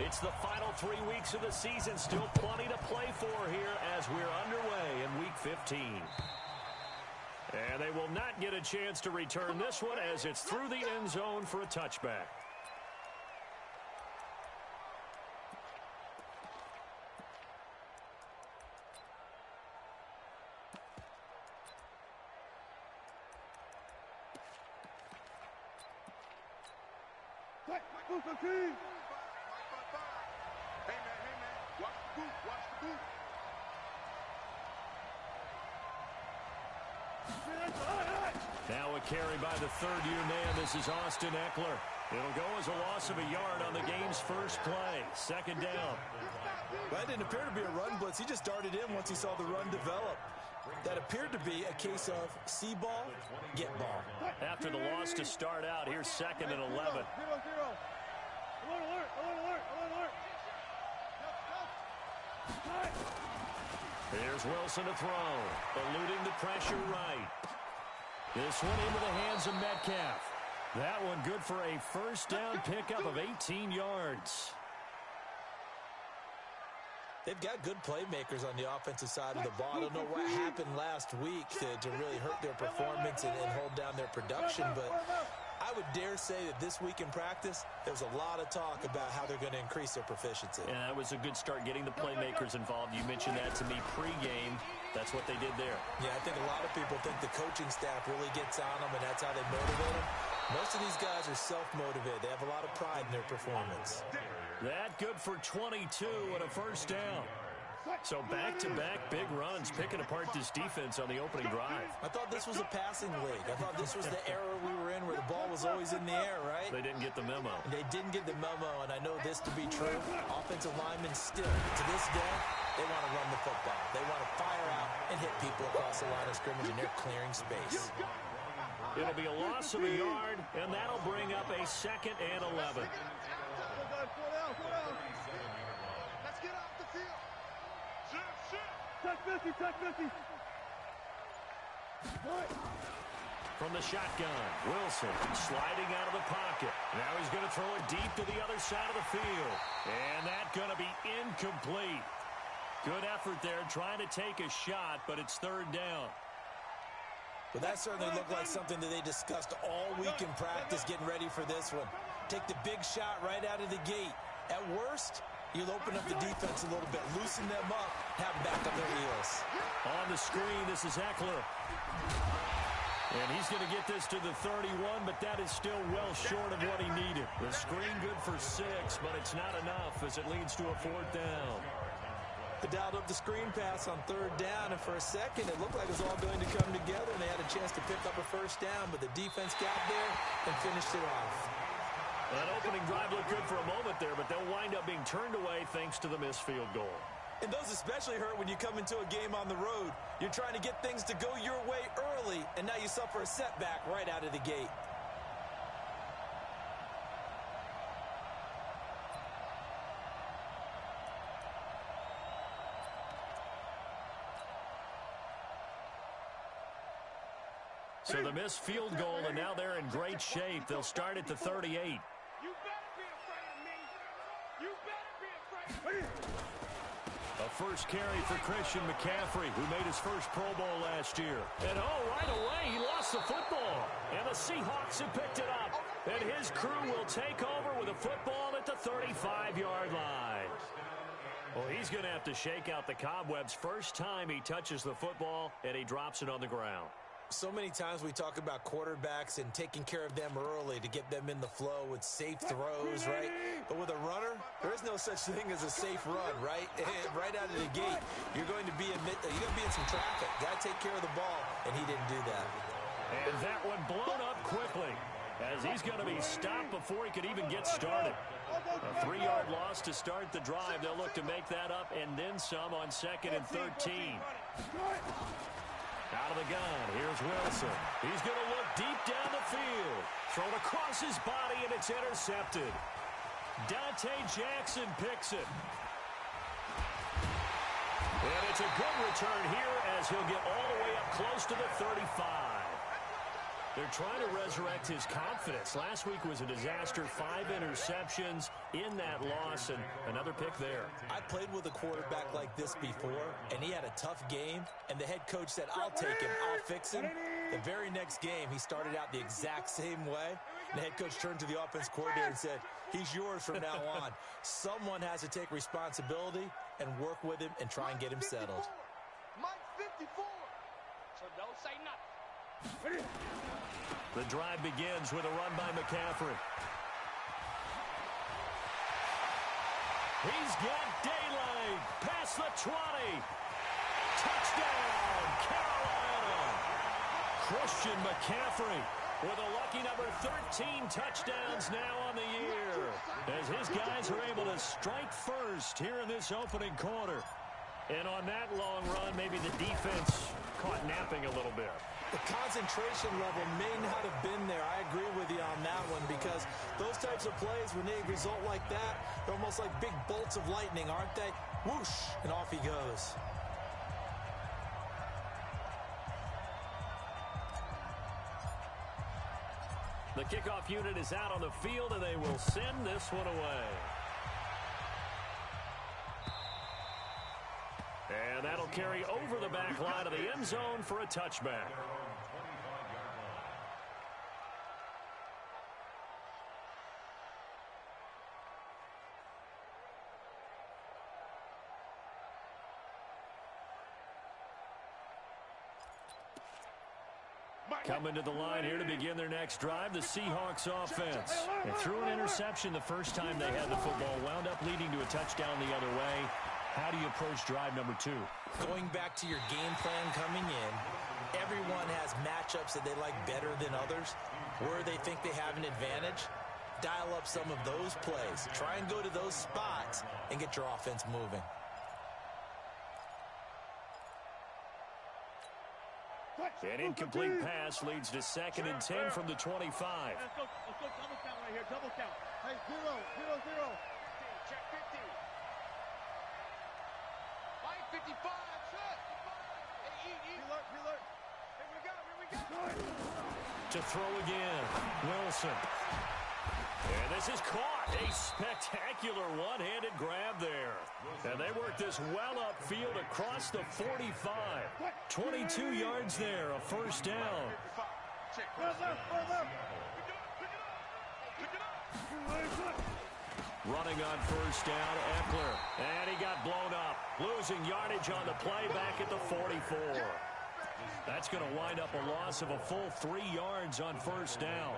It's the final 3 weeks of the season. Still plenty to play for here as we're underway in Week 15. And they will not get a chance to return this one as it's through the end zone for a touchback. Now a carry by the third-year man. This is Austin Eckler. It'll go as a loss of a yard on the game's first play. Second down. That didn't appear to be a run blitz. He just darted in once he saw the run develop. That appeared to be a case of see ball, get ball. After the loss to start out, here's 2nd and 11. Here's Wilson to throw. Eluding the pressure right. This one into the hands of Metcalf. That one good for a first down pickup of 18 yards. They've got good playmakers on the offensive side of the ball. I don't know what happened last week to really hurt their performance and hold down their production, but I would dare say that this week in practice, there was a lot of talk about how they're going to increase their proficiency. Yeah, that was a good start getting the playmakers involved. You mentioned that to me pregame. That's what they did there. Yeah, I think a lot of people think the coaching staff really gets on them, and that's how they motivate them. Most of these guys are self-motivated. They have a lot of pride in their performance. That good for 22 and a first down. So back-to-back big runs, picking apart this defense on the opening drive. I thought this was a passing league. I thought this was the era we were in where the ball was always in the air, right? They didn't get the memo. They didn't get the memo, and I know this to be true. Offensive linemen still, to this day, they want to run the football. They want to fire out and hit people across the line of scrimmage, and they're clearing space. It'll be a loss of a yard, and that'll bring up a 2nd and 11. Let's get off the field. From the shotgun, Wilson sliding out of the pocket. Now he's going to throw it deep to the other side of the field. And that's going to be incomplete. Good effort there trying to take a shot, but it's 3rd down. But that certainly looked like something that they discussed all week in practice getting ready for this one. Take the big shot right out of the gate. At worst, you'll open up the defense a little bit, loosen them up, have them back on their heels. On the screen, this is Eckler. And he's going to get this to the 31, but that is still well short of what he needed. The screen good for 6, but it's not enough as it leads to a 4th down. They dialed up the screen pass on 3rd down, and for a second, it looked like it was all going to come together, and they had a chance to pick up a first down, but the defense got there and finished it off. That opening drive looked good for a moment there, but they'll wind up being turned away thanks to the missed field goal. And those especially hurt when you come into a game on the road. You're trying to get things to go your way early, and now you suffer a setback right out of the gate. So the missed field goal, and now they're in great shape. They'll start at the 38. You better be afraid of me. You better be afraid of me. A first carry for Christian McCaffrey, who made his first Pro Bowl last year. And right away, he lost the football. And the Seahawks have picked it up. And his crew will take over with a football at the 35-yard line. Well, he's going to have to shake out the cobwebs first time he touches the football, and he drops it on the ground. So many times we talk about quarterbacks and taking care of them early to get them in the flow with safe throws, right? But with a runner, there is no such thing as a safe run, right? Right out of the gate, you're going to be in some traffic. Got to take care of the ball, and he didn't do that. And that one blown up quickly as he's going to be stopped before he could even get started. A 3-yard loss to start the drive. They'll look to make that up and then some on 2nd and 13. Out of the gun, here's Wilson. He's going to look deep down the field. Thrown across his body, and it's intercepted. Dante Jackson picks it. And it's a good return here as he'll get all the way up close to the 35. They're trying to resurrect his confidence. Last week was a disaster. 5 interceptions in that loss, and another pick there. I played with a quarterback like this before, and he had a tough game, and the head coach said, I'll take him, I'll fix him. The very next game, he started out the exact same way. The head coach turned to the offense coordinator and said, he's yours from now on. Someone has to take responsibility and work with him and try and get him settled. Mike's 54, so don't say nothing. The drive begins with a run by McCaffrey. He's got daylight past the 20. Touchdown, Carolina. Christian McCaffrey with a lucky number 13 touchdowns now on the year, as his guys are able to strike first here in this opening quarter. And on that long run, maybe the defense caught napping a little bit. The concentration level may not have been there. I agree with you on that one, because those types of plays, when they result like that, they're almost like big bolts of lightning, aren't they? Whoosh, and off he goes. The kickoff unit is out on the field, and they will send this one away. And that'll carry over the back line of the end zone for a touchback. Coming to the line here to begin their next drive, the Seahawks offense. They threw an interception the first time they had the football, wound up leading to a touchdown the other way. How do you approach drive number 2? Going back to your game plan coming in, everyone has matchups that they like better than others, where they think they have an advantage. Dial up some of those plays. Try and go to those spots and get your offense moving. An incomplete pass leads to 2nd and 10 from the 25. Let's go double count right here, double count. Hey, 0, 0, 0. 15, check 15. Mike, 55, shut. Hey, eat. Alert. Here we go. To throw again, Wilson. And this is caught. A spectacular one-handed grab there. And they work this well upfield across the 45. 22 yards there, a first down. Running on first down, Eckler. And he got blown up. Losing yardage on the play back at the 44. That's going to wind up a loss of a full 3 yards on first down.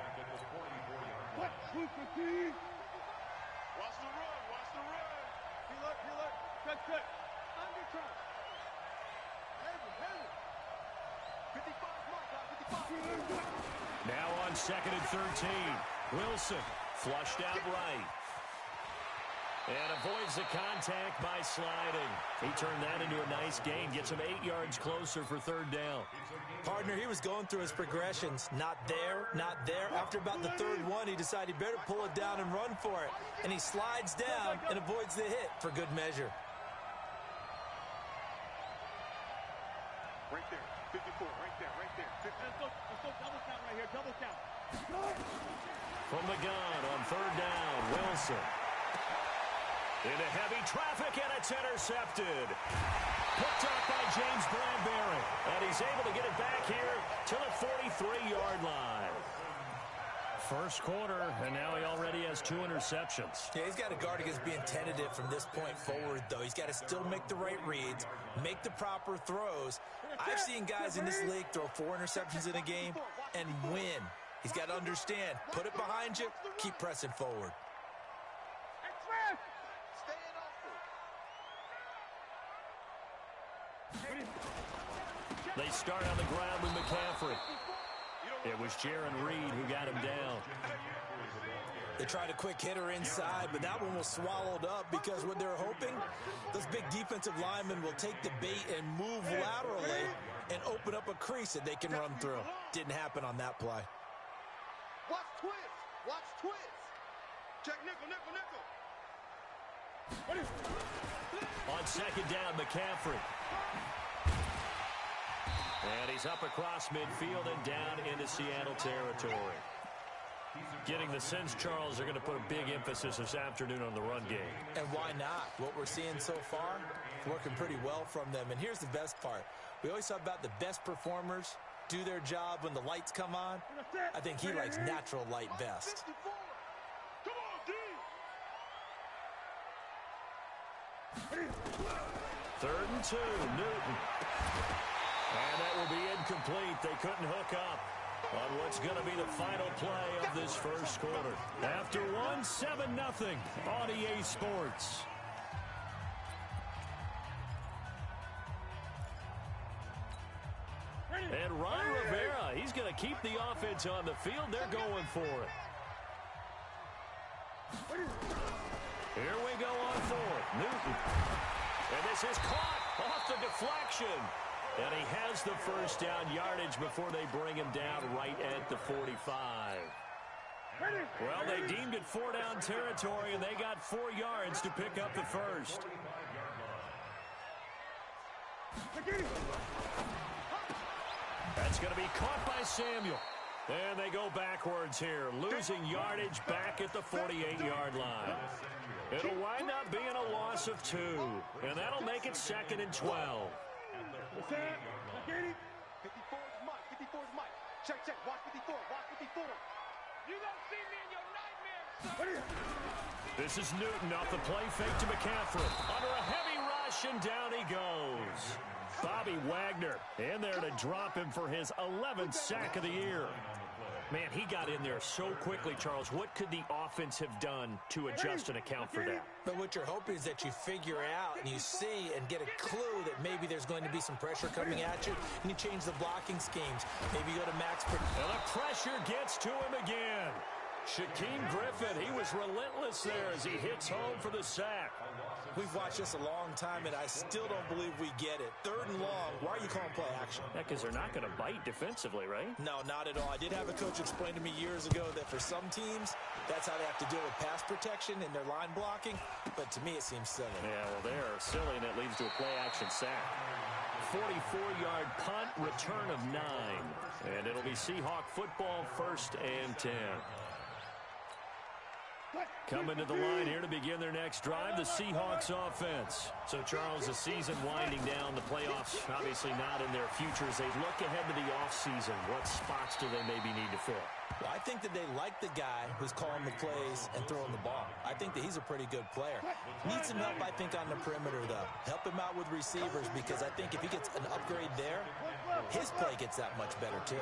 Watch the run. Heel up. Check. Under trap. Heavy. 55, Mark, 55. Now on 2nd and 13. Wilson flushed out right. And avoids the contact by sliding. He turned that into a nice gain. Gets him 8 yards closer for 3rd down. Partner, he was going through his progressions. Not there. After about the 3rd one, he decided he better pull it down and run for it. And he slides down and avoids the hit for good measure. Right there. 54. Right there. 50. Let's go double count right here. Double count. From the gun on 3rd down, Wilson. Into heavy traffic, and it's intercepted. Picked up by James Bradbury. And he's able to get it back here to the 43-yard line. First quarter, and now he already has 2 interceptions. Yeah, he's got to guard against being tentative from this point forward, though. He's got to still make the right reads, make the proper throws. I've seen guys in this league throw 4 interceptions in a game and win. He's got to understand, put it behind you, keep pressing forward. They start on the ground with McCaffrey. It was Jaron Reed who got him down. They tried a quick hitter inside, but that one was swallowed up because what they're hoping, those big defensive linemen will take the bait and move laterally and open up a crease that they can run through. Didn't happen on that play. Watch twist. Check nickel. On 2nd down, McCaffrey. And he's up across midfield and down into Seattle territory. Getting the sense, Charles, they're going to put a big emphasis this afternoon on the run game. And why not? What we're seeing so far, working pretty well from them. And here's the best part. We always talk about the best performers do their job when the lights come on. I think he likes natural light best. Third and 2, Newton. And that will be incomplete. They couldn't hook up on what's going to be the final play of this first quarter. After one, 7-0 on EA Sports. And Ron Rivera, he's going to keep the offense on the field. They're going for it. Here we go on fourth. Newton. And this is caught off the deflection. And he has the first down yardage before they bring him down right at the 45. Well, they deemed it 4-down territory, and they got 4 yards to pick up the first. That's going to be caught by Samuel. And they go backwards here, losing yardage back at the 48-yard line. It'll wind up being a loss of 2, and that'll make it 2nd and 12. 54 is Mike. 54 is Mike. Check. Watch 54. Watch 54. You don't see me in your nightmares, son. This is Newton off the play fake to McCaffrey. Under a heavy rush, and down he goes. Bobby Wagner in there to drop him for his 11th sack of the year. Man, he got in there so quickly, Charles. What could the offense have done to adjust and account for that? But what you're hoping is that you figure out and you see and get a clue that maybe there's going to be some pressure coming at you, and you change the blocking schemes. Maybe you go to max. And the pressure gets to him again. Shaquem Griffin, he was relentless there as he hits home for the sack. We've watched this a long time, and I still don't believe we get it. 3rd and long. Why are you calling play action? Yeah, because they're not going to bite defensively, right? No, not at all. I did have a coach explain to me years ago that for some teams, that's how they have to deal with pass protection and their line blocking. But to me, it seems silly. Yeah, well, they're silly, and it leads to a play action sack. 44-yard punt, return of 9. And it'll be Seahawk football, 1st and 10. Coming to the line here to begin their next drive, the Seahawks offense. So, Charles, the season winding down, the playoffs obviously not in their future. As they look ahead to the offseason, what spots do they maybe need to fill? Well, I think that they like the guy who's calling the plays and throwing the ball. I think that he's a pretty good player. Needs some help, I think, on the perimeter, though. Help him out with receivers, because I think if he gets an upgrade there, his play gets that much better, too.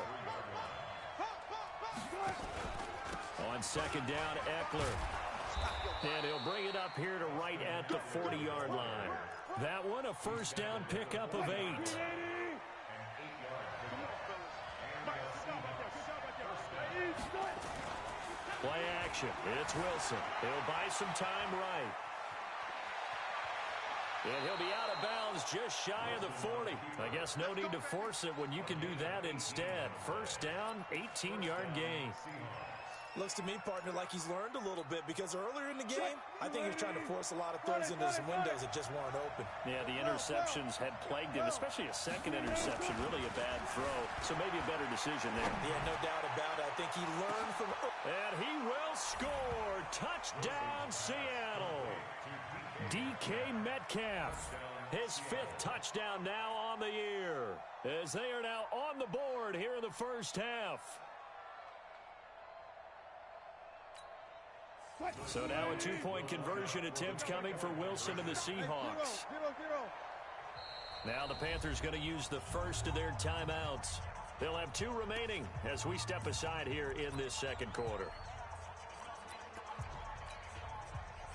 On 2nd down, Eckler. And he'll bring it up here to right at the 40-yard line. That one, a 1st down pickup of 8. Play action. It's Wilson. He'll buy some time right. And he'll be out of bounds just shy of the 40. I guess no need to force it when you can do that instead. 1st down, 18-yard gain. Looks to me, partner, like he's learned a little bit, because earlier in the game, I think he was trying to force a lot of throws into some windows that just weren't open. Yeah, the interceptions had plagued him, especially a second interception, really a bad throw. So maybe a better decision there. Yeah, no doubt about it. I think he learned from... And he will score. Touchdown, Seattle. DK Metcalf, his 5th touchdown now on the year, as they are now on the board here in the first half. So now a 2-point conversion attempt coming for Wilson and the Seahawks. Now the Panthers going to use the first of their timeouts. They'll have 2 remaining as we step aside here in this 2nd quarter.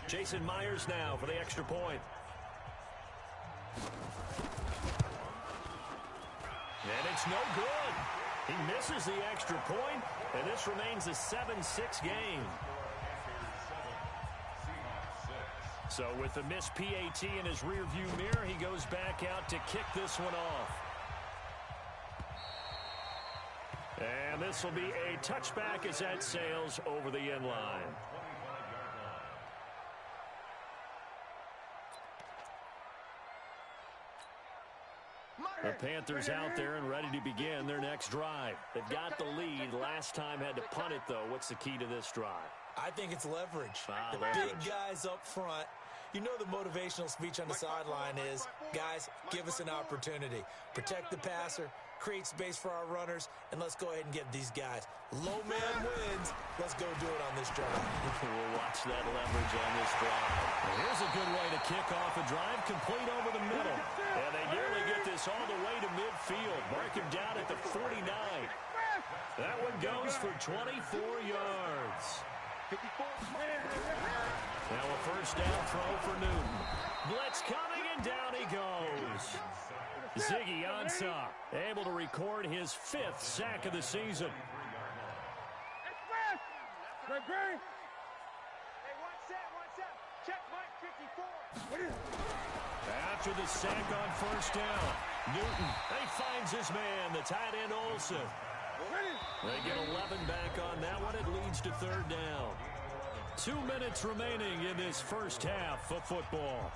Jason Myers now for the extra point. And it's no good. He misses the extra point, and this remains a 7-6 game. So with the missed PAT in his rearview mirror, he goes back out to kick this one off. And this will be a touchback as that sails over the end line. The Panthers out there and ready to begin their next drive. They've got the lead. Last time had to punt it, though. What's the key to this drive? I think it's leverage. The Leverage. big guys up front. You know the motivational speech on the sideline is, guys, give us an opportunity. Protect the passer, create space for our runners, and let's go ahead and get these guys. Low man wins. Let's go do it on this drive. We'll watch that leverage on this drive. And here's a good way to kick off a drive, complete over the middle. And they nearly get this all the way to midfield. Mark him down at the 49. That one goes for 24 yards. Now a first down throw for Newton. Blitz coming, and down he goes. Ziggy Ansah able to record his 5th sack of the season. Hey, one set. Check Mike 54. After the sack on first down, Newton, he finds his man, the tight end Olsen. They get 11 back on that one. It leads to third down. 2 minutes remaining in this first half of football.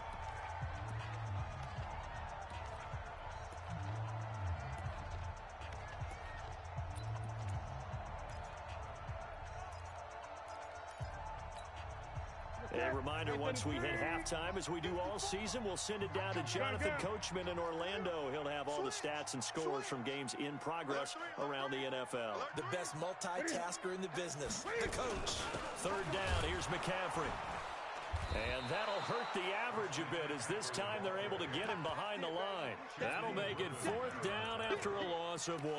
A reminder, once we hit halftime, as we do all season, we'll send it down to Jonathan Coachman in Orlando. He'll have all the stats and scores from games in progress around the NFL. The best multitasker in the business, the coach. Third down, here's McCaffrey. And that'll hurt the average a bit, as this time they're able to get him behind the line. That'll make it 4th down after a loss of 1.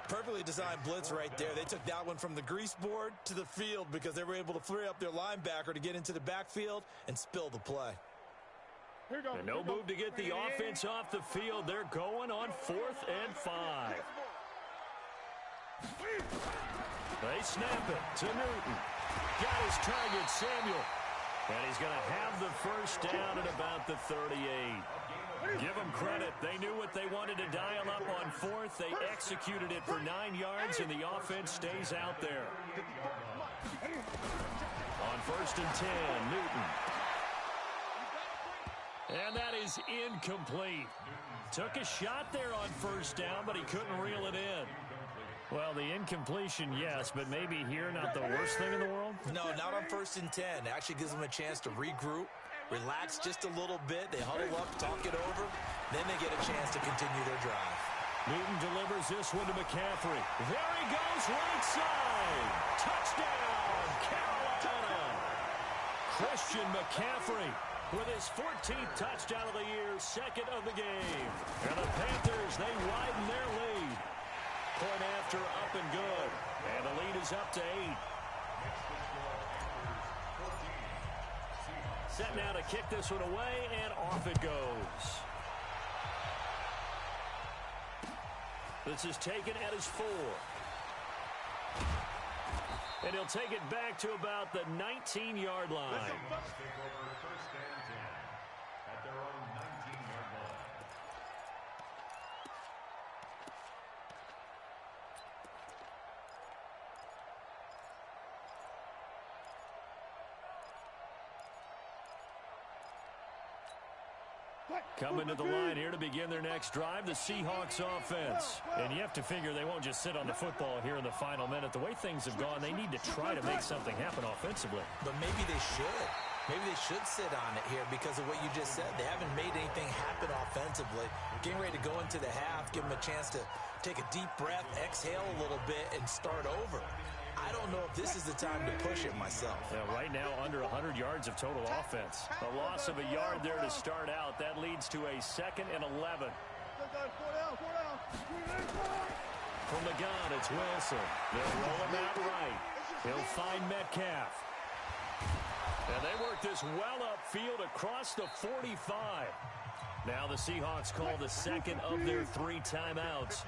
Perfectly designed blitz right there. They took that one from the grease board to the field because they were able to free up their linebacker to get into the backfield and spill the play. And no move to get the offense off the field. They're going on 4th and 5. They snap it to Newton. Got his target, Samuel. And he's going to have the first down at about the 38. Give them credit. They knew what they wanted to dial up on 4th. They executed it for 9 yards, and the offense stays out there. On 1st and 10, Newton. And that is incomplete. Took a shot there on first down, but he couldn't reel it in. Well, the incompletion, yes, but maybe here not the worst thing in the world? No, not on 1st and 10. It actually gives them a chance to regroup, relax just a little bit. They huddle up, talk it over. Then they get a chance to continue their drive. Newton delivers this one to McCaffrey. There he goes, right side. Touchdown, Carolina. Christian McCaffrey with his 14th touchdown of the year, 2nd of the game. And the Panthers, they widen their lead. Point after, up and good. And the lead is up to 8. Set now to kick this one away, and off it goes. This is taken at his 4. And he'll take it back to about the 19-yard line. Coming to the line here to begin their next drive, the Seahawks offense. And you have to figure they won't just sit on the football here in the final minute. The way things have gone, they need to try to make something happen offensively. But maybe they should. Maybe they should sit on it here because of what you just said. They haven't made anything happen offensively. Getting ready to go into the half, give them a chance to take a deep breath, exhale a little bit, and start over. I don't know if this is the time to push it myself. Yeah, right now, under 100 yards of total offense. A loss of a yard there to start out. That leads to a 2nd and 11. From the gun, it's Wilson. They'll roll him out right. He'll find Metcalf. And they work this well upfield across the 45. Now the Seahawks call the 2nd of their 3 timeouts,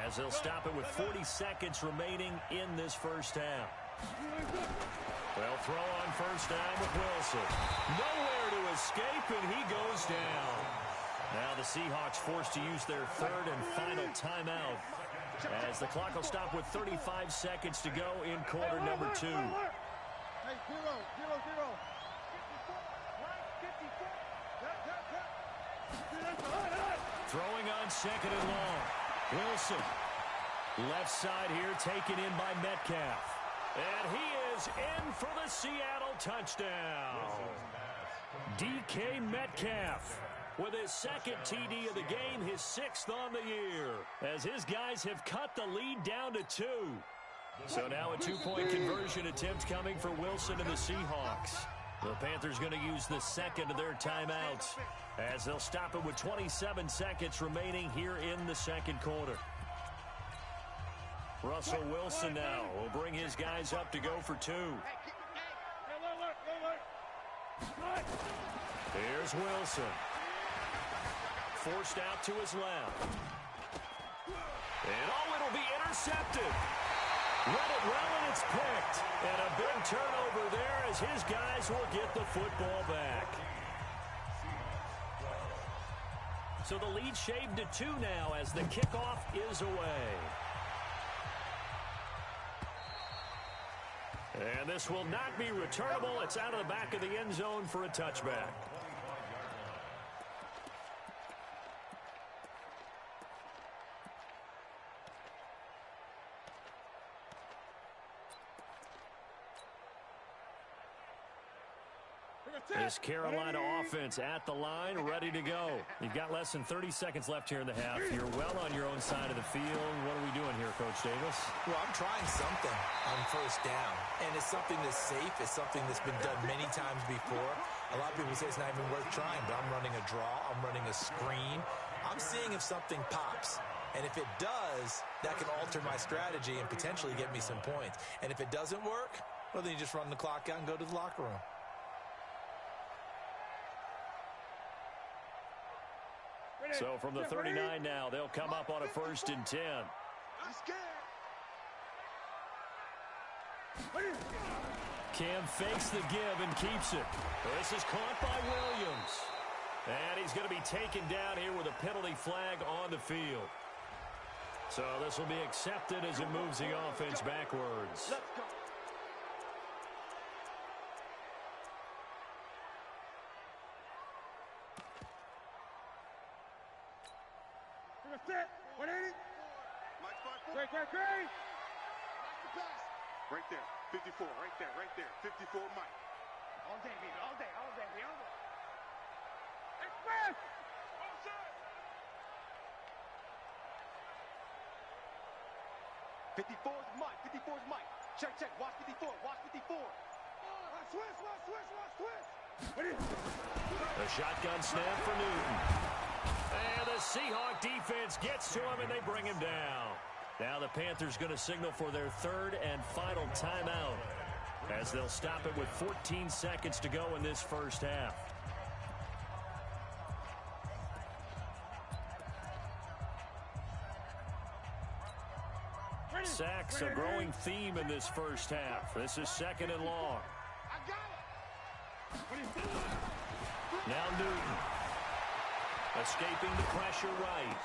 as they'll stop it with 40 seconds remaining in this first half. They'll throw on first down with Wilson. Nowhere to escape, and he goes down. Now the Seahawks forced to use their 3rd and final timeout, as the clock will stop with 35 seconds to go in quarter number 2. Hey, 0-0-0. Throwing on second and long. Wilson. Left side here taken in by Metcalf. And he is in for the Seattle touchdown. DK Metcalf with his second TD of the game, his 6th on the year, as his guys have cut the lead down to 2. So now a 2-point conversion attempt coming for Wilson and the Seahawks. The Panthers going to use the second of their timeouts as they'll stop it with 27 seconds remaining here in the second quarter. Russell Wilson now will bring his guys up to go for 2. Here's Wilson. Forced out to his left. And it'll be intercepted. Read it well, and it's picked. And a big turnover there as his guys will get the football back. So the lead shaved to 2 now as the kickoff is away. And this will not be returnable. It's out of the back of the end zone for a touchback. This Carolina offense at the line, ready to go. You've got less than 30 seconds left here in the half. You're well on your own side of the field. What are we doing here, Coach Davis? Well, I'm trying something on first down, and it's something that's safe. It's something that's been done many times before. A lot of people say it's not even worth trying, but I'm running a draw. I'm running a screen. I'm seeing if something pops. And if it does, that can alter my strategy and potentially get me some points. And if it doesn't work, well, then you just run the clock out and go to the locker room. So from the 39 now, they'll come up on a 1st and 10. Cam fakes the give and keeps it. This is caught by Williams. And he's going to be taken down here with a penalty flag on the field. So this will be accepted as it moves the offense backwards. Let's go. Set. 180. Great. Right there. 54. Right there. 54 Mike. All day, baby. All day. Express. 54's Mike. 54's Mike. Check. Watch 54. Switch. A shotgun snap for Newton. And the Seahawk defense gets to him, and they bring him down. Now the Panthers going to signal for their 3rd and final timeout as they'll stop it with 14 seconds to go in this first half. Sacks, a growing theme in this first half. This is 2nd and long. Now Newton. Escaping the pressure right.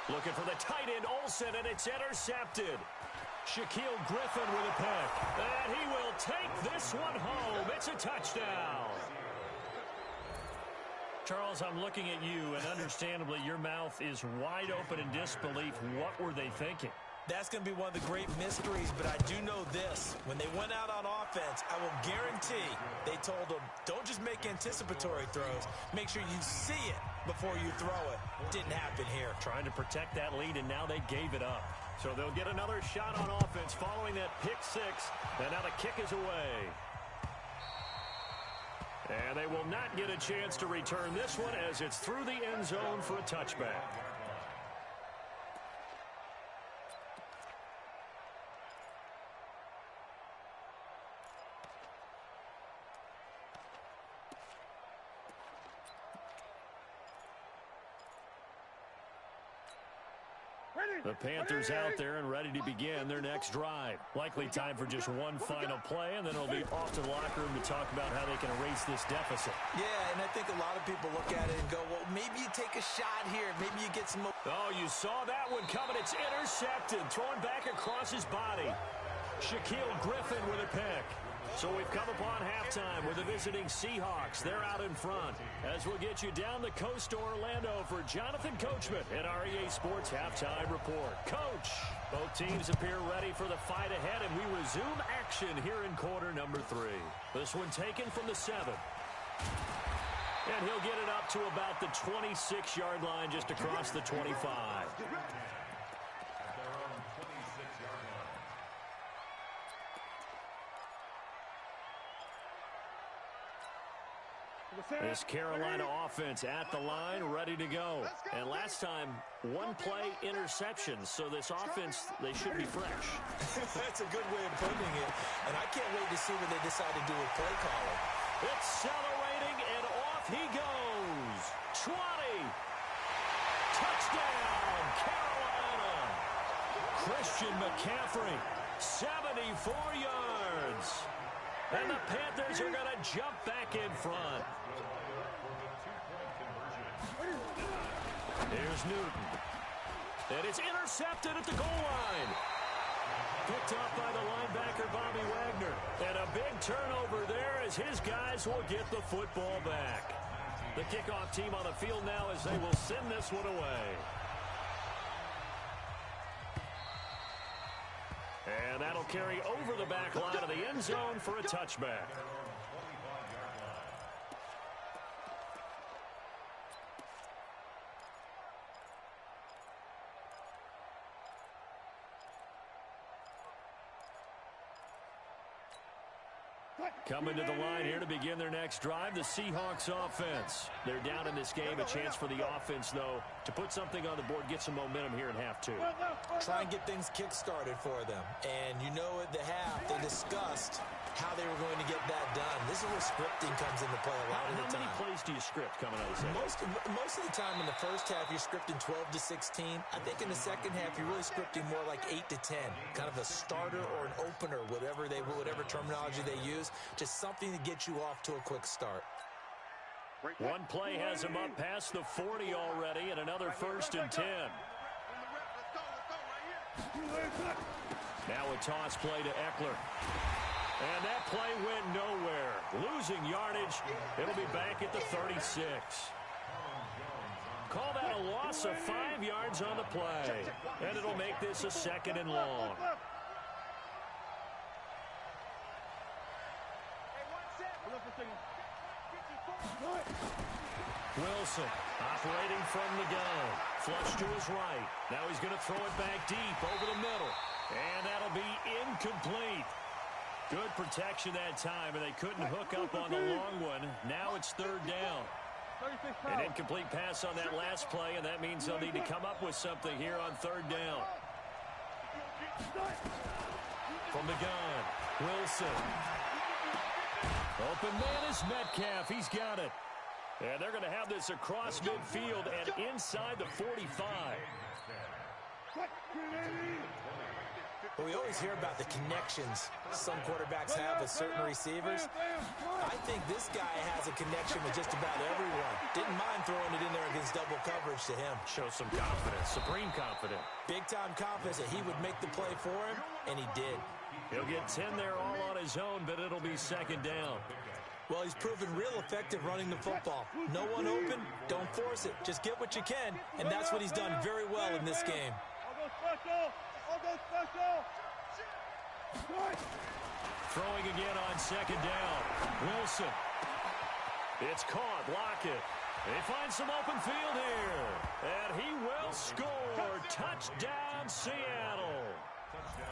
Looking for the tight end, Olsen, and it's intercepted. Shaquille Griffin with a pick. And he will take this one home. It's a touchdown. Charles, I'm looking at you, and understandably, your mouth is wide open in disbelief. What were they thinking? That's going to be one of the great mysteries, but I do know this. When they went out on offense, I will guarantee they told them, don't just make anticipatory throws. Make sure you see it before you throw it. Didn't happen here. Trying to protect that lead, and now they gave it up. So they'll get another shot on offense following that pick 6, and now the kick is away. And they will not get a chance to return this one as it's through the end zone for a touchback. The Panthers out there and ready to begin their next drive. Likely time for just one final play, and then it'll be off to the locker room to talk about how they can erase this deficit. Yeah, and I think a lot of people look at it and go, well, maybe you take a shot here. Maybe you get some... Oh, you saw that one coming. It's intercepted. Throwing back across his body. Shaquille Griffin with a pick. So we've come upon halftime with the visiting Seahawks. They're out in front. As we'll get you down the coast to Orlando for Jonathan Coachman at our EA Sports Halftime Report. Coach, both teams appear ready for the fight ahead, and we resume action here in quarter number 3. This one taken from the 7. And he'll get it up to about the 26-yard line, just across the 25. This Carolina offense at the line, ready to go. And last time, one play interception. So this offense, they should be fresh. That's a good way of putting it. And I can't wait to see what they decide to do with play calling. Accelerating, and off he goes. 20. Touchdown, Carolina. Christian McCaffrey, 74 yards. And the Panthers are going to jump back in front. Here's Newton. And it's intercepted at the goal line. Picked off by the linebacker, Bobby Wagner. And a big turnover there as his guys will get the football back. The kickoff team on the field now as they will send this one away. And that'll carry over the back line of the end zone for a touchback. Coming to the line here to begin their next drive, the Seahawks offense. They're down in this game. A chance for the offense, though, to put something on the board, get some momentum here in half 2. Try and get things kick-started for them. And you know at the half, they discussed how they were going to get that done. This is where scripting comes into play a lot of the time. How many plays do you script coming out of the second? Most of the time in the first half, you're scripting 12 to 16. I think in the second half, you're really scripting more like 8 to 10. Kind of a starter or an opener, whatever terminology they use. Just something to get you off to a quick start. One play has him up past the 40 already, and another 1st and 10. Now a toss play to Eckler. And that play went nowhere. Losing yardage. It'll be back at the 36. Call that a loss of 5 yards on the play. And it'll make this a 2nd and long. Wilson operating from the gun. Flush to his right. Now he's going to throw it back deep over the middle. And that'll be incomplete. Good protection that time, and they couldn't hook up on the long one. Now it's 3rd down. An incomplete pass on that last play, and that means they'll need to come up with something here on 3rd down. From the gun, Wilson. Open man is Metcalf. He's got it. And they're going to have this across midfield and inside the 45. Well, we always hear about the connections some quarterbacks have with certain receivers. I think this guy has a connection with just about everyone. Didn't mind throwing it in there against double coverage to him. Shows some confidence, supreme confidence. Big-time confidence that he would make the play for him, and he did. He'll get 10 there all on his own, but it'll be 2nd down. Well, he's proven real effective running the football. No one open, don't force it. Just get what you can, and that's what he's done very well in this game. Throwing again on 2nd down. Wilson. It's caught. Lockett. They find some open field here. And he will score. Touchdown, Seattle.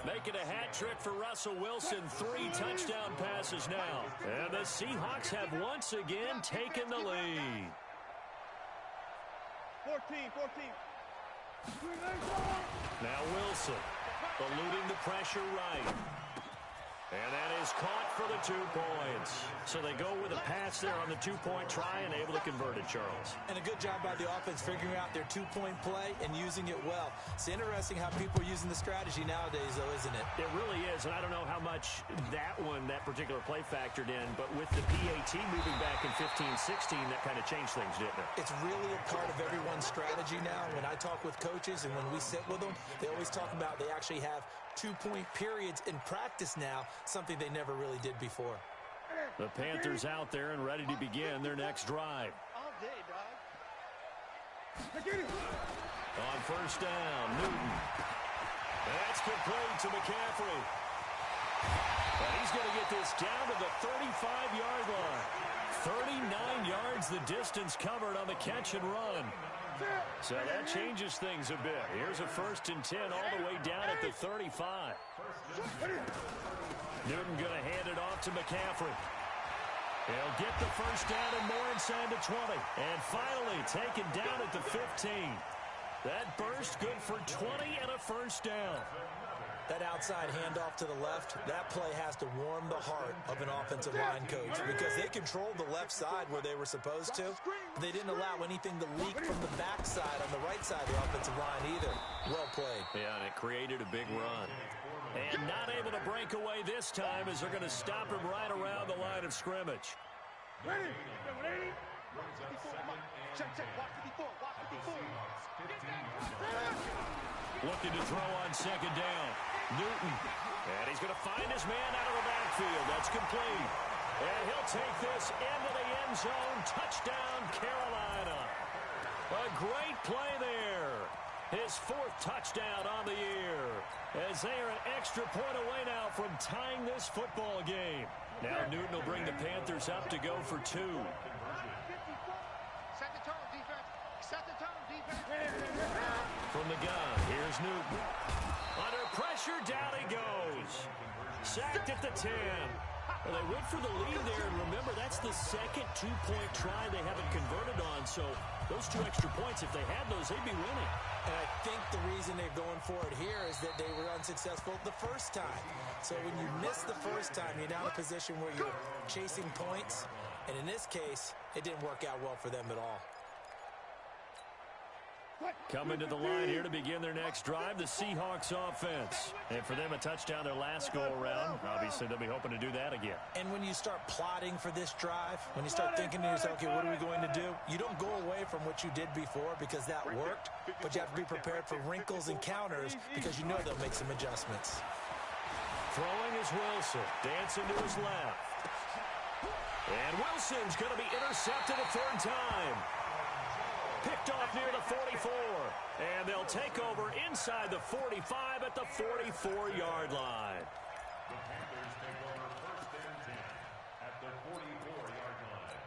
Making a hat trick for Russell Wilson. 3 touchdown passes now. And the Seahawks have once again taken the lead. 14. Now Wilson eluding the pressure right. And that is caught for the 2 points. So they go with a pass there on the 2-point try and able to convert it, Charles. And a good job by the offense figuring out their 2-point play and using it well. It's interesting how people are using the strategy nowadays, though, isn't it? It really is, and I don't know how much that particular play factored in, but with the PAT moving back in 15-16, that kind of changed things, didn't it? It's really a part of everyone's strategy now. When I talk with coaches and when we sit with them, they always talk about they actually have 2-point periods in practice now something they never really did before. The Panthers out there and ready to begin their next drive. All day, dog. On first down, Newton. That's complete to McCaffrey. And he's going to get this down to the 35-yard line. 39 yards the distance covered on the catch and run. So that changes things a bit. Here's a 1st and 10 all the way down at the 35. Newton going to hand it off to McCaffrey. He'll get the first down and more inside the 20. And finally taken down at the 15. That burst good for 20 and a first down. That outside handoff to the left, that play has to warm the heart of an offensive line coach because they controlled the left side where they were supposed to. They didn't allow anything to leak from the backside on the right side of the offensive line either. Well played. Yeah, and it created a big run. And not able to break away this time as they're going to stop him right around the line of scrimmage. Ready? Check, watch 54, watch 54. Looking to throw on second down. Newton. And he's going to find his man out of the backfield. That's complete. And he'll take this into the end zone. Touchdown, Carolina. A great play there. His 4th touchdown on the year. As they are an extra point away now from tying this football game. Now Newton will bring the Panthers up to go for 2. Set the tone, defense. Set the tone, defense. From the gun, here's Newton. Under pressure, down he goes. Sacked at the 10. Well, they went for the lead there, and remember, that's the second 2-point try they haven't converted on, so those 2 extra points, if they had those, they'd be winning. And I think the reason they're going for it here is that they were unsuccessful the first time. So when you miss the first time, you're now in a position where you're chasing points, and in this case, it didn't work out well for them at all. Coming to the line here to begin their next drive, the Seahawks offense. And for them, a touchdown their last go-around. Obviously, they'll be hoping to do that again. And when you start plotting for this drive, when you start thinking to yourself, okay, what are we going to do? You don't go away from what you did before because that worked, but you have to be prepared for wrinkles and counters because you know they'll make some adjustments. Throwing is Wilson. Dancing to his left. And Wilson's going to be intercepted a 3rd time. Picked off near the 44. And they'll take over inside the 45 at the 44-yard line. The Panthers take over 1st and 10 at the 44-yard line.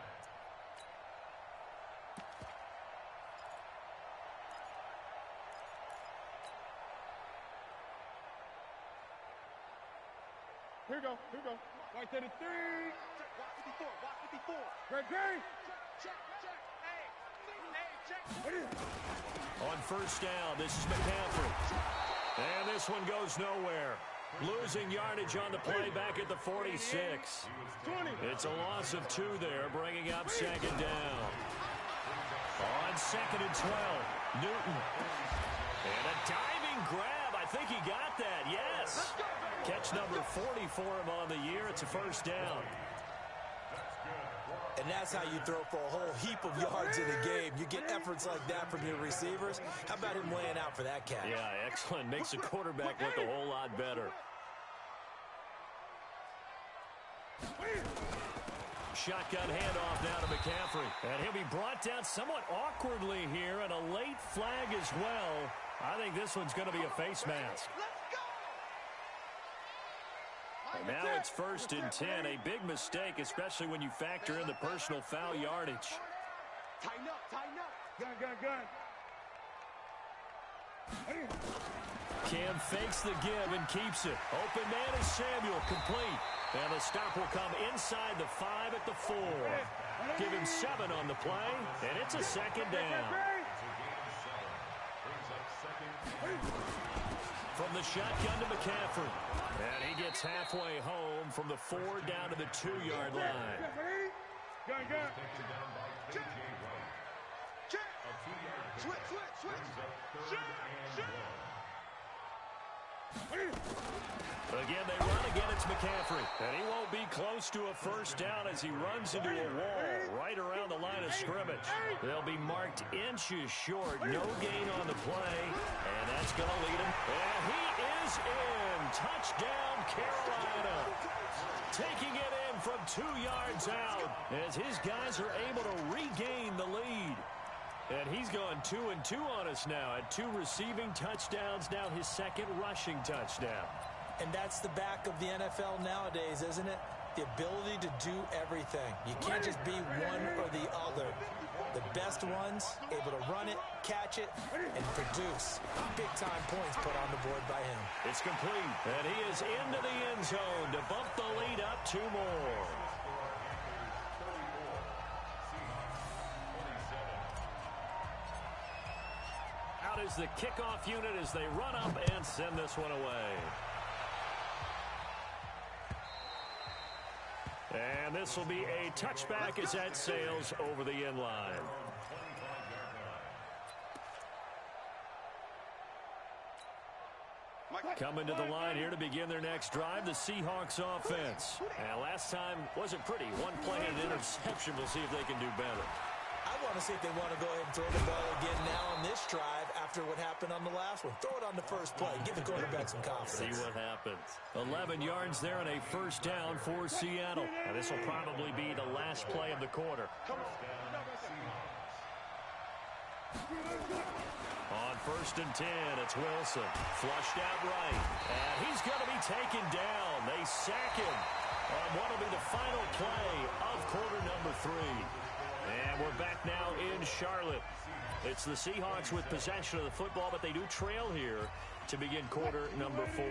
Here we go. Right there to 3. Watch 54, watch 54. Ready? Check. On first down, this is McCaffrey. And this one goes nowhere. Losing yardage on the play back at the 46. It's a loss of 2 there, bringing up second down. On 2nd and 12, Newton. And a diving grab. I think he got that, yes. Catch number 40 for him on the year. It's a first down. And that's how you throw for a whole heap of yards in a game. You get efforts like that from your receivers. How about him laying out for that catch? Yeah, excellent. Makes the quarterback look a whole lot better. Shotgun handoff now to McCaffrey. And he'll be brought down somewhat awkwardly here, and a late flag as well. I think this one's going to be a face mask. And now it's 1st and 10. A big mistake, especially when you factor in the personal foul yardage. Tighten up. Gun. Cam fakes the give and keeps it. Open man is Samuel, complete. And the stop will come inside the 5 at the 4. Give him 7 on the play, and it's a second down. From the shotgun to McCaffrey. And he gets halfway home from the 4 down to the 2-yard line. Gun. Check. Switch. Again, they run again. It's McCaffrey. And he won't be close to a first down as he runs into a wall right around the line of scrimmage. They'll be marked inches short. No gain on the play. And that's going to lead him. And he is in. Touchdown, Carolina. Taking it in from 2 yards out as his guys are able to regain the lead. And he's gone 2-2 on us now at 2 receiving touchdowns, now his 2nd rushing touchdown. And that's the back of the NFL nowadays, isn't it? The ability to do everything. You can't just be one or the other. The best ones able to run it, catch it, and produce big-time points put on the board by him. It's complete, and he is into the end zone to bump the lead up 2 more. Out is the kickoff unit as they run up and send this one away. And this will be a touchback as that sails over the end line. Coming to the line here to begin their next drive, the Seahawks offense. And last time wasn't pretty. 1 play and an interception. We'll see if they can do better. I want to see if they want to go ahead and throw the ball again now on this drive after what happened on the last one. Throw it on the first play. Give the quarterback some confidence. See what happens. 11 yards there and a first down for Seattle. And this will probably be the last play of the quarter. On 1st and 10, it's Wilson. Flushed out right. And he's going to be taken down. They sack him on what will be the final play of quarter number 3. And we're back now in Charlotte. It's the Seahawks with possession of the football, but they do trail here to begin quarter number 4.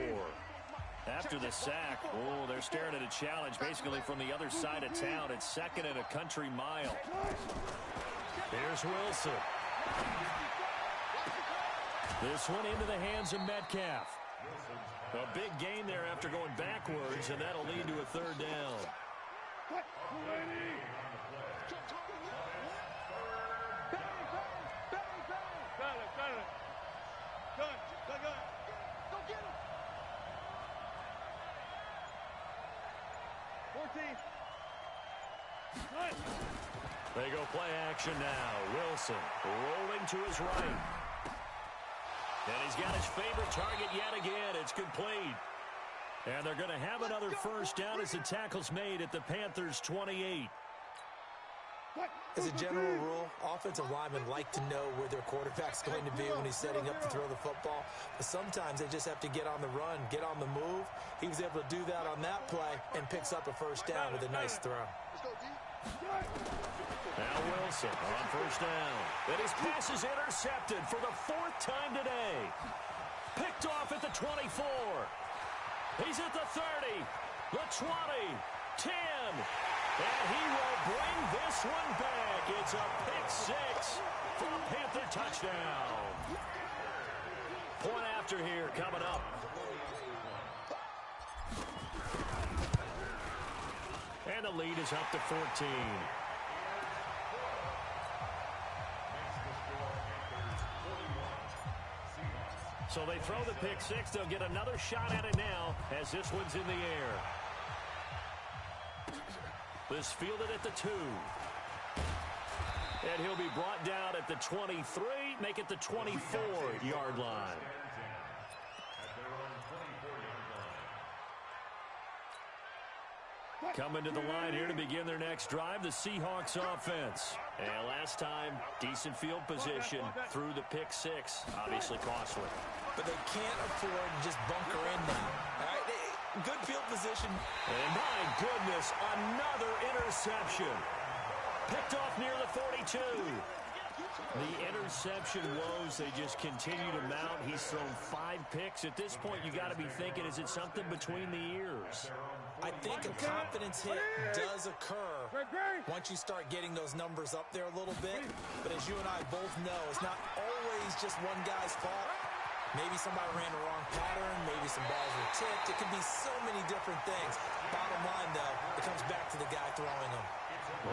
After the sack, they're staring at a challenge basically from the other side of town. It's 2nd and a country mile. Here's Wilson. This one into the hands of Metcalf. A big gain there after going backwards, and that'll lead to a 3rd down. They go play action now. Wilson rolling to his right. And he's got his favorite target yet again. It's complete. And they're going to have another first down as the tackle's made at the Panthers' 28. As a general rule, offensive linemen like to know where their quarterback's going to be when he's setting up to throw the football. But sometimes they just have to get on the run, get on the move. He was able to do that on that play and picks up a first down with a nice throw. Now Wilson on first down. And his pass is intercepted for the 4th time today. Picked off at the 24. He's at the 30, the 20, 10. And he will bring this one back. It's a pick 6 for a Panther touchdown. Point after here coming up. And the lead is up to 14. So they throw the pick 6. They'll get another shot at it now as this one's in the air. This fielded at the 2. And he'll be brought down at the 23, make it the 24-yard line. Coming to the line here to begin their next drive, the Seahawks offense. And last time, decent field position through the pick 6. Obviously costly. But they can't afford to just bunker in now. All right? Good field position. And my goodness, another interception. Picked off near the 42. The interception woes, they just continue to mount. He's thrown 5 picks. At this point, you got to be thinking, is it something between the ears? I think a confidence hit does occur once you start getting those numbers up there a little bit. But as you and I both know, it's not always just one guy's fault. Maybe somebody ran the wrong pattern. Maybe some balls were tipped. It could be so many different things. Bottom line, though, it comes back to the guy throwing them.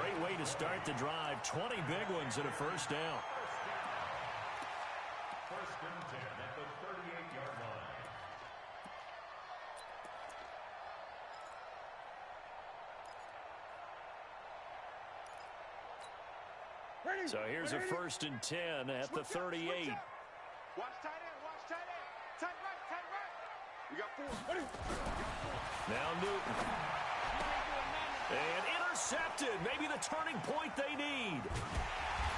Great way to start the drive. 20 big ones and a first down. First and 10 at the 38-yard line. So here's a 1st and 10 at the 38. Watch tight end, watch tight end. Tight right, tight right. We got 4. Now Newton. And intercepted. Maybe the turning point they need.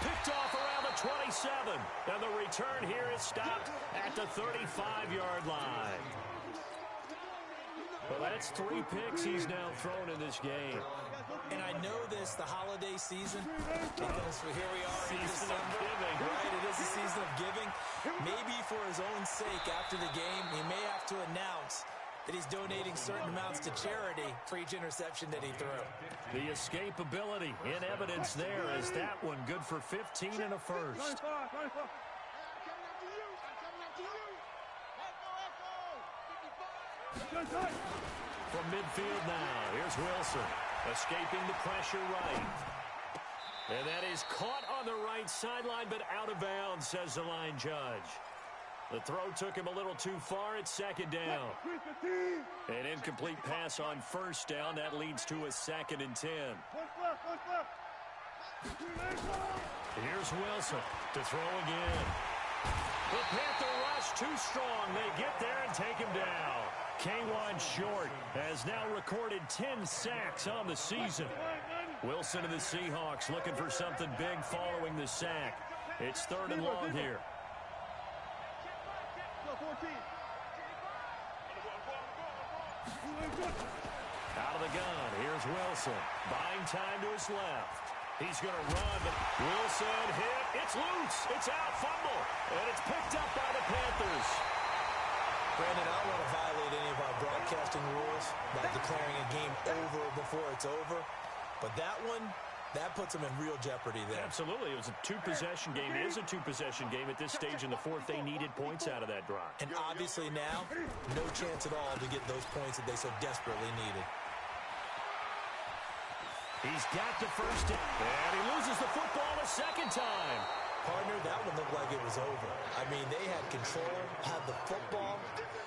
Picked off around the 27. And the return here is stopped at the 35-yard line. Well, that's 3 picks he's now thrown in this game. And I know this, the holiday season, because here we are in Season of December, giving. right? It is a season of giving. Maybe for his own sake, after the game, he may have to announce that he's donating certain amounts to charity for each interception that he threw. The escapability in evidence there as that one good for 15 and a first. From midfield now, here's Wilson, escaping the pressure right. And that is caught on the right sideline, but out of bounds, says the line judge. The throw took him a little too far at 2nd down. An incomplete pass on 1st down. That leads to a 2nd and 10. Here's Wilson to throw again. The Panther rush too strong. They get there and take him down. K'Wan Short has now recorded 10 sacks on the season. Wilson and the Seahawks looking for something big following the sack. It's 3rd and long here. Out of the gun, here's Wilson. Buying time to his left. He's going to run, but Wilson hit. It's loose. It's out, fumble. And it's picked up by the Panthers. Brandon, I don't want to violate any of our broadcasting rules by declaring a game over before it's over. But that one, that puts them in real jeopardy there. Absolutely. It was a 2-possession game. It is a 2-possession game at this stage in the 4th. They needed points out of that drive. And obviously now, no chance at all to get those points that they so desperately needed. He's got the 1st down. And he loses the football a 2nd time. Partner, that one looked like it was over. I mean, they had control, had the football,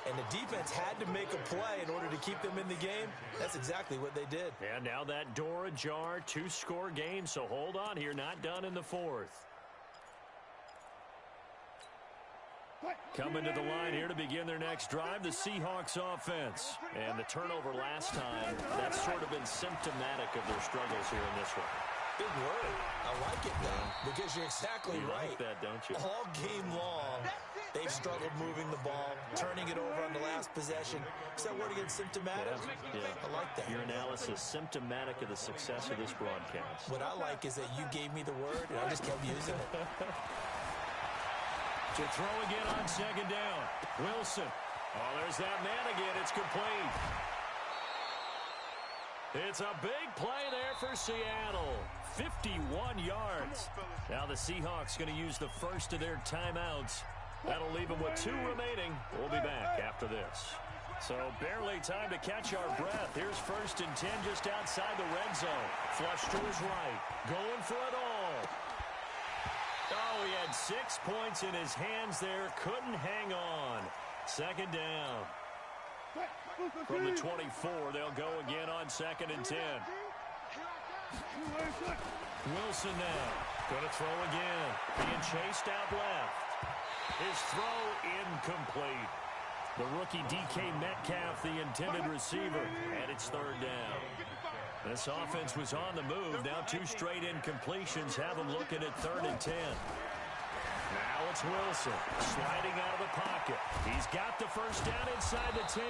and the defense had to make a play in order to keep them in the game. That's exactly what they did. And now that door ajar, 2-score game, so hold on here, not done in the 4th. Coming to the line here to begin their next drive, the Seahawks offense. And the turnover last time, that's sort of been symptomatic of their struggles here in this one. Big word. I like it now because you're exactly right. You like that, don't you? All game long, they've struggled moving the ball, turning it over on the last possession. Is that word again, symptomatic? Yeah. I like that. Your analysis, symptomatic of the success of this broadcast. What I like is that you gave me the word, and I just kept using it. To throw again on 2nd down. Wilson. Oh, there's that man again. It's complete. It's a big play there for Seattle. 51 yards. Now the Seahawks going to use the first of their timeouts. That'll leave them with 2 remaining. We'll be back after this. So barely time to catch our breath. Here's 1st and 10 just outside the red zone. Flush to his right. Going for it all. Oh, he had 6 points in his hands there. Couldn't hang on. 2nd down. From the 24, they'll go again on 2nd and 10. Wilson now. Going to throw again. Being chased out left. His throw incomplete. The rookie DK Metcalf, the intended receiver, and it's 3rd down. This offense was on the move. Now 2 straight incompletions have them looking at 3rd and 10. Now it's Wilson sliding out of the pocket. He's got the 1st down inside the 10.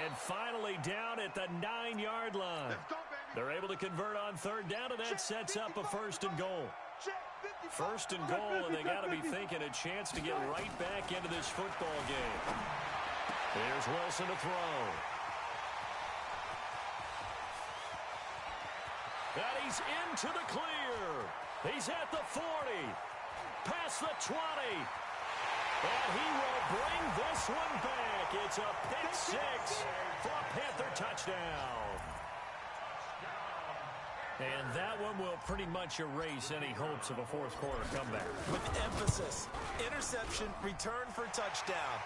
And finally down at the 9-yard line. They're able to convert on 3rd down, and that sets up a 1st and goal. 1st and goal, and they got to be thinking a chance to get right back into this football game. Here's Wilson to throw. And he's into the clear. He's at the 40. Past the 20. And he will bring this one back. It's a pick 6 for a Panther touchdown. And that one will pretty much erase any hopes of a 4th quarter comeback. With emphasis, interception, return for touchdown.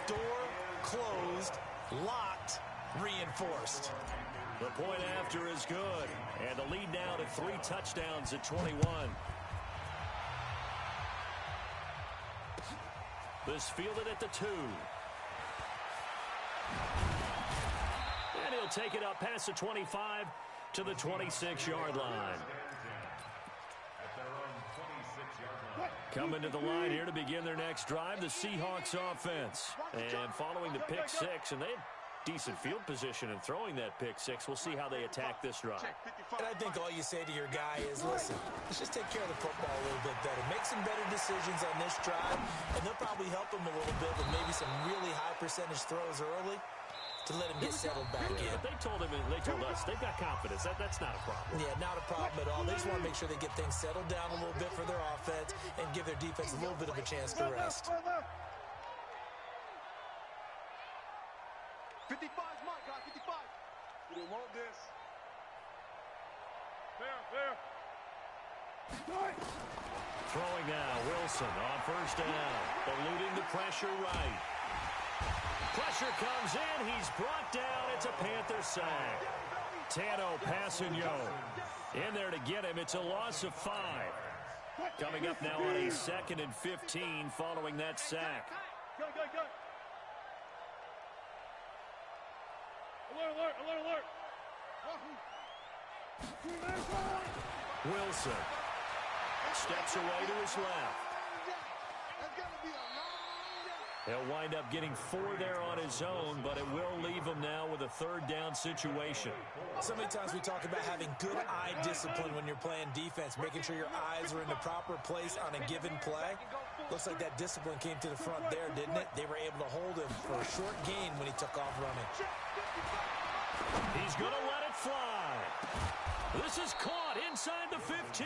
Door closed, locked, reinforced. The point after is good. And the lead now to 3 touchdowns at 21. This fielded at the 2. And he'll take it up past the 25 to the 26-yard line. Coming to the line here to begin their next drive, the Seahawks offense. And following the pick 6, and they have decent field position in throwing that pick 6. We'll see how they attack this drive. And I think all you say to your guy is, listen, let's just take care of the football a little bit better. Make some better decisions on this drive, and they'll probably help him a little bit with maybe some really high percentage throws early to let him get settled back in. But they told us they've got confidence. That's not a problem. Yeah, not a problem at all. They just want to make sure they get things settled down a little bit for their offense and give their defense a little bit of a chance to rest. 55 is mine, guys. 55. You don't want this. There. Throwing now, Wilson on first down. Eluding the pressure right. Pressure comes in. He's brought down. It's a Panther sack. Tano Passanio in there to get him. It's a loss of 5. Coming up now on a 2nd and 15 following that sack. Go. Alert. Wilson steps away to his left. He'll wind up getting 4 there on his own, but it will leave him now with a 3rd down situation. So many times we talk about having good eye discipline when you're playing defense, making sure your eyes are in the proper place on a given play. Looks like that discipline came to the front there, didn't it? They were able to hold him for a short gain when he took off running. He's going to let it fly. This is caught inside the 15.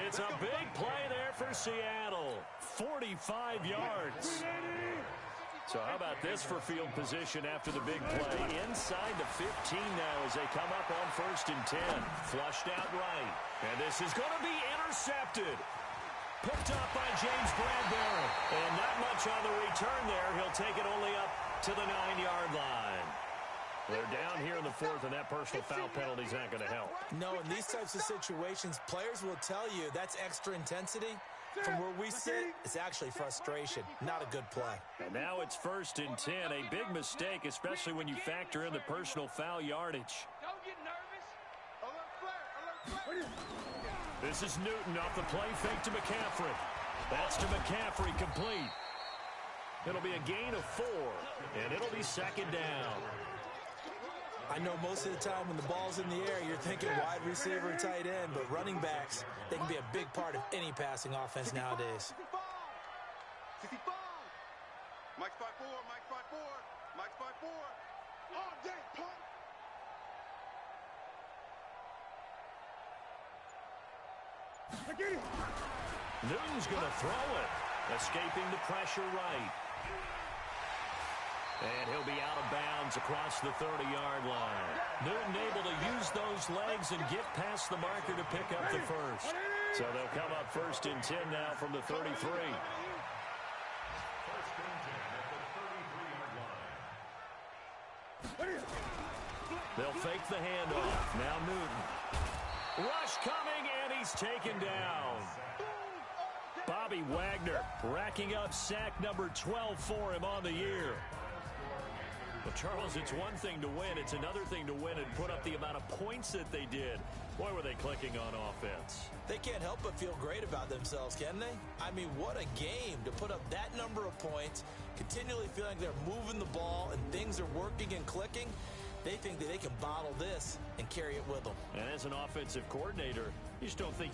It's a big play there for Seattle. 45 yards. So how about this for field position after the big play? Inside the 15 now as they come up on 1st and 10. Flushed out right. And this is going to be intercepted. Picked up by James Bradbury. And not much on the return there. He'll take it only up to the 9-yard line. They're down here in the 4th, and that personal foul penalty is not going to help. No, in these types of situations, players will tell you that's extra intensity. From where we sit, it's actually frustration. Not a good play. And now it's 1st and 10. A big mistake, especially when you factor in the personal foul yardage. Don't get nervous. Alert flare. This is Newton off the play fake to McCaffrey. That's to McCaffrey, complete. It'll be a gain of 4, and it'll be 2nd down. I know most of the time when the ball's in the air, you're thinking wide receiver, tight end, but running backs, they can be a big part of any passing offense nowadays. 65. Mike's 5'4", Mike's 5'4", Mike's 5'4". All day, punt. Newton's going to throw it. Escaping the pressure right. And he'll be out of bounds across the 30-yard line. Newton able to use those legs and get past the marker to pick up the 1st. So they'll come up 1st and 10 now from the 33. They'll fake the handoff. Now Newton. Rush coming, and he's taken down. Bobby Wagner racking up sack number 12 for him on the year. Well, Charles, it's one thing to win. It's another thing to win and put up the amount of points that they did. Boy, were they clicking on offense. They can't help but feel great about themselves, can they? I mean, what a game to put up that number of points, continually feeling they're moving the ball and things are working and clicking. They think that they can bottle this and carry it with them. And as an offensive coordinator, you just don't think